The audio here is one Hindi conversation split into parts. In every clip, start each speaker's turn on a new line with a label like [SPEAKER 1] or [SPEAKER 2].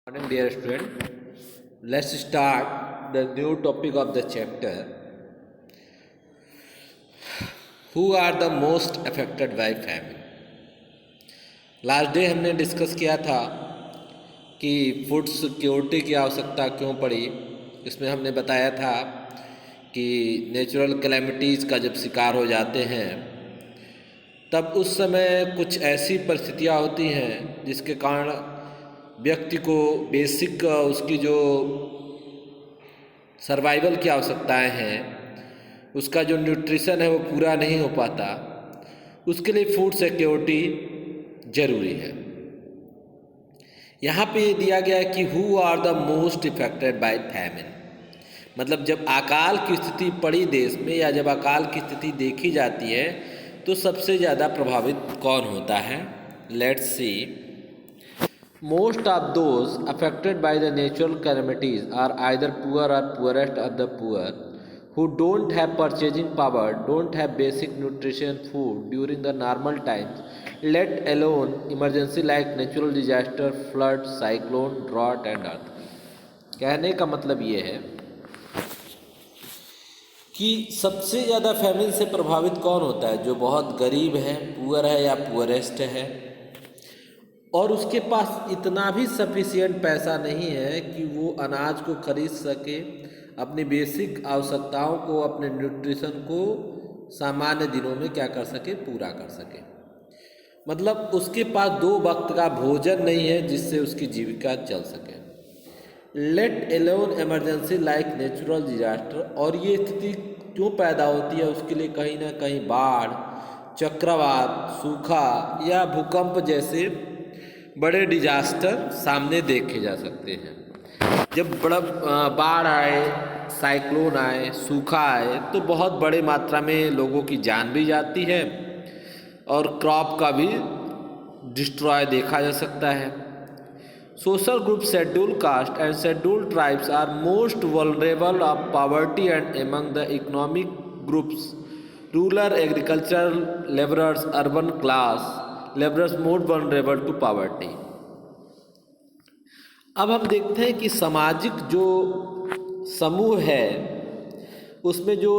[SPEAKER 1] Morning, dear student. Let's start the new topic of the chapter. Who are the most affected by famine? Last day हमने डिस्कस किया था कि फूड सिक्योरिटी की आवश्यकता क्यों पड़ी। इसमें हमने बताया था कि नेचुरल कैलेमिटीज़ का जब शिकार हो जाते हैं तब उस समय कुछ ऐसी परिस्थितियाँ होती हैं जिसके कारण व्यक्ति को बेसिक उसकी जो सर्वाइवल की आवश्यकताएं हैं, उसका जो न्यूट्रिशन है वो पूरा नहीं हो पाता। उसके लिए फूड सिक्योरिटी ज़रूरी है। यहाँ पे दिया गया है कि who are the most affected by famine, मतलब जब अकाल की स्थिति पड़ी देश में या जब अकाल की स्थिति देखी जाती है तो सबसे ज़्यादा प्रभावित कौन होता है। Let's see. Most of those affected by the natural calamities are either poor or poorest of the poor, who don't have purchasing power, don't have basic nutrition food during the normal times, let alone emergency like natural disaster, flood, cyclone, drought and earthquake। कहने का मतलब ये है कि सबसे ज़्यादा फैमिन से प्रभावित कौन होता है, जो बहुत गरीब है, पुअर है या पुअरेस्ट है, और उसके पास इतना भी सफिशिएंट पैसा नहीं है कि वो अनाज को खरीद सके, अपनी बेसिक आवश्यकताओं को, अपने न्यूट्रिशन को सामान्य दिनों में क्या कर सके, पूरा कर सके। मतलब उसके पास 2 वक्त का भोजन नहीं है जिससे उसकी जीविका चल सके। Let alone emergency like natural disaster, और ये स्थिति क्यों पैदा होती है, उसके लिए कहीं ना कहीं बाढ़, चक्रवात, सूखा या भूकंप जैसे बड़े डिजास्टर सामने देखे जा सकते हैं। जब बड़ा बाढ़ आए, साइक्लोन आए, सूखा आए तो बहुत बड़े मात्रा में लोगों की जान भी जाती है और क्रॉप का भी डिस्ट्रॉय देखा जा सकता है। Social group schedule caste and schedule tribes are most vulnerable of poverty and among the economic groups rural, agricultural, labourers, urban class labourers more vulnerable to poverty. अब हम देखते हैं कि सामाजिक जो समूह है उसमें जो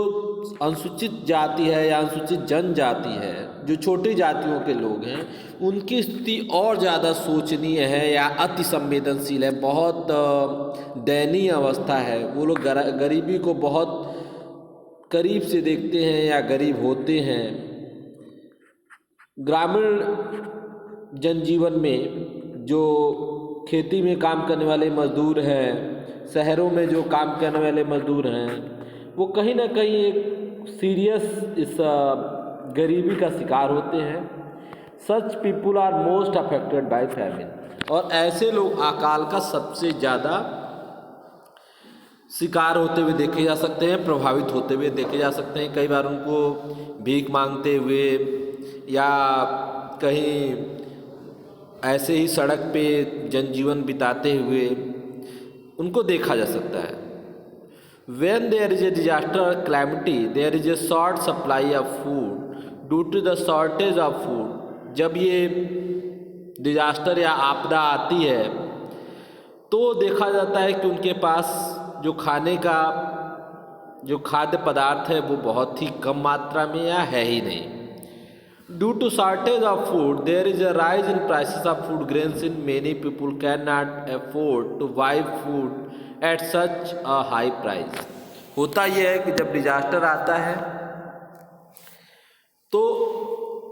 [SPEAKER 1] अनुसूचित जाति है या अनुसूचित जनजाति है, जो छोटी जातियों के लोग हैं, उनकी स्थिति और ज़्यादा शोचनीय है या अति संवेदनशील है, बहुत दयनीय अवस्था है। वो लोग गरीबी को बहुत करीब से देखते हैं या गरीब होते हैं। ग्रामीण जनजीवन में जो खेती में काम करने वाले मजदूर हैं, शहरों में जो काम करने वाले मजदूर हैं, वो कहीं ना कहीं एक सीरियस इस गरीबी का शिकार होते हैं। Such people are most affected by famine, और ऐसे लोग अकाल का सबसे ज़्यादा शिकार होते हुए देखे जा सकते हैं, प्रभावित होते हुए देखे जा सकते हैं। कई बार उनको भीख मांगते हुए या कहीं ऐसे ही सड़क पे जनजीवन बिताते हुए उनको देखा जा सकता है। When there is a disaster or calamity, there is a short supply of food due to the shortage of food। जब ये डिजास्टर या आपदा आती है तो देखा जाता है कि उनके पास जो खाने का जो खाद्य पदार्थ है वो बहुत ही कम मात्रा में या है ही नहीं। Due to shortage of food, there is a rise in prices of food grains in many people cannot afford to buy food at such a high price। होता यह है कि जब डिजास्टर आता है तो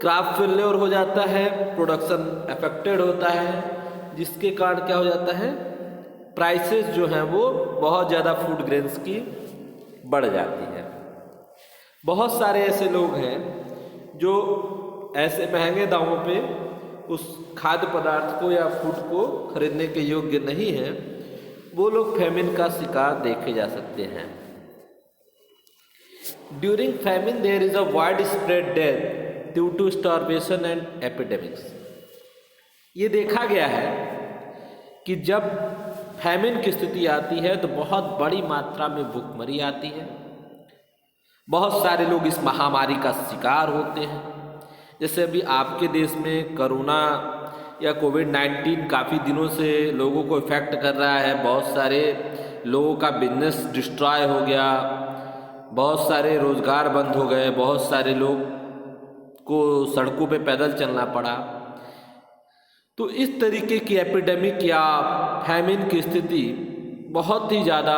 [SPEAKER 1] क्रॉप फेलियर हो जाता है, प्रोडक्शन अफेक्टेड होता है, जिसके कारण क्या हो जाता है, प्राइसेस जो हैं वो बहुत ज़्यादा फूड ग्रेन्स की बढ़ जाती है। बहुत सारे ऐसे लोग हैं जो ऐसे महंगे दामों पे उस खाद्य पदार्थ को या फूड को खरीदने के योग्य नहीं है, वो लोग फैमिन का शिकार देखे जा सकते हैं। During famine there is a wide spread death due to starvation and epidemics. ये देखा गया है कि जब फैमिन की स्थिति आती है तो बहुत बड़ी मात्रा में भूखमरी आती है, बहुत सारे लोग इस महामारी का शिकार होते हैं। जैसे अभी आपके देश में कोरोना या कोविड-19 काफ़ी दिनों से लोगों को इफ़ेक्ट कर रहा है। बहुत सारे लोगों का बिजनेस डिस्ट्रॉय हो गया, बहुत सारे रोज़गार बंद हो गए, बहुत सारे लोग को सड़कों पे पैदल चलना पड़ा। तो इस तरीके की एपिडेमिक या फैमिन की स्थिति बहुत ही ज़्यादा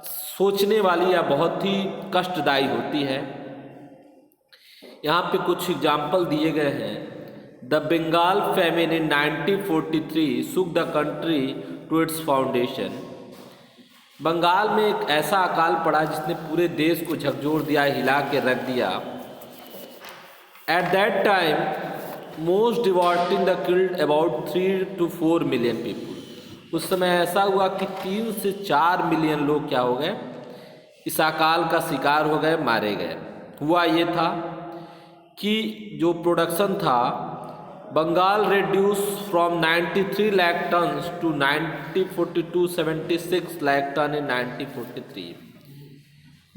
[SPEAKER 1] सोचने वाली या बहुत ही कष्टदायी होती है। यहाँ पे कुछ एग्जाम्पल दिए गए हैं। The Bengal famine in 1943 shook the country to its foundation. Bengal में एक ऐसा अकाल पड़ा जिसने पूरे देश को झकझोर दिया, हिला के रख दिया। At that time most devastating the killed about 3 to 4 million people. उस समय ऐसा हुआ कि 3 से 4 मिलियन लोग क्या हो गए, इस अकाल का शिकार हो गए, मारे गए। हुआ ये था कि जो प्रोडक्शन था, Bengal reduce from 93 lakh tons to 76 lakh ton in 1943।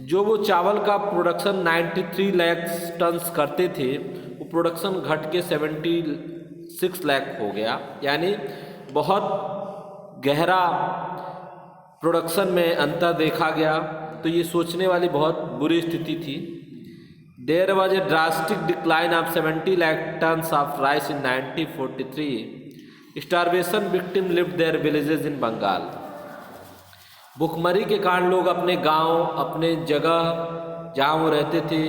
[SPEAKER 1] जो वो चावल का प्रोडक्शन 93 लाख टन्स करते थे, वो प्रोडक्शन घट के 76 लाख हो गया। यानी बहुत गहरा प्रोडक्शन में अंतर देखा गया। तो ये सोचने वाली बहुत बुरी स्थिति थी। There was a drastic decline of 70 lakh tons of rice in 1943. Starvation victims lived their villages in Bengal. भुखमरी के कारण लोग अपने गांव, अपने जगह जहाँ वो रहते थे,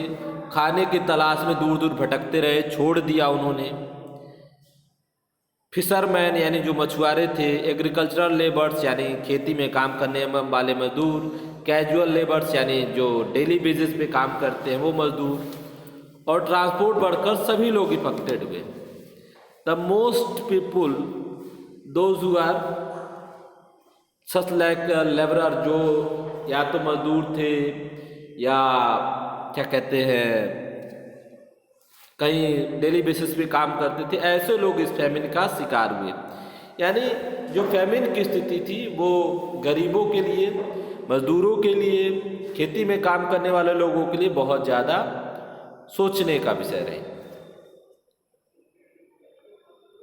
[SPEAKER 1] खाने की तलाश में दूर दूर भटकते रहे, छोड़ दिया उन्होंने। फिशरमैन यानी जो मछुआरे थे, एग्रीकल्चरल लेबर्स यानी खेती में काम करने वाले मजदूर, कैजुअल लेबर्स यानी जो डेली बेसिस पे काम करते हैं वो मजदूर, और ट्रांसपोर्ट वर्कर्स, सभी लोग इफेक्टेड हुए। The most people those who are such like labourer, जो या तो मजदूर थे या क्या कहते हैं कहीं डेली बेसिस पे काम करते थे, ऐसे लोग इस फैमिन का शिकार हुए। यानी जो फैमिन की स्थिति थी वो गरीबों के लिए, मजदूरों के लिए, खेती में काम करने वाले लोगों के लिए बहुत ज़्यादा सोचने का विषय रही।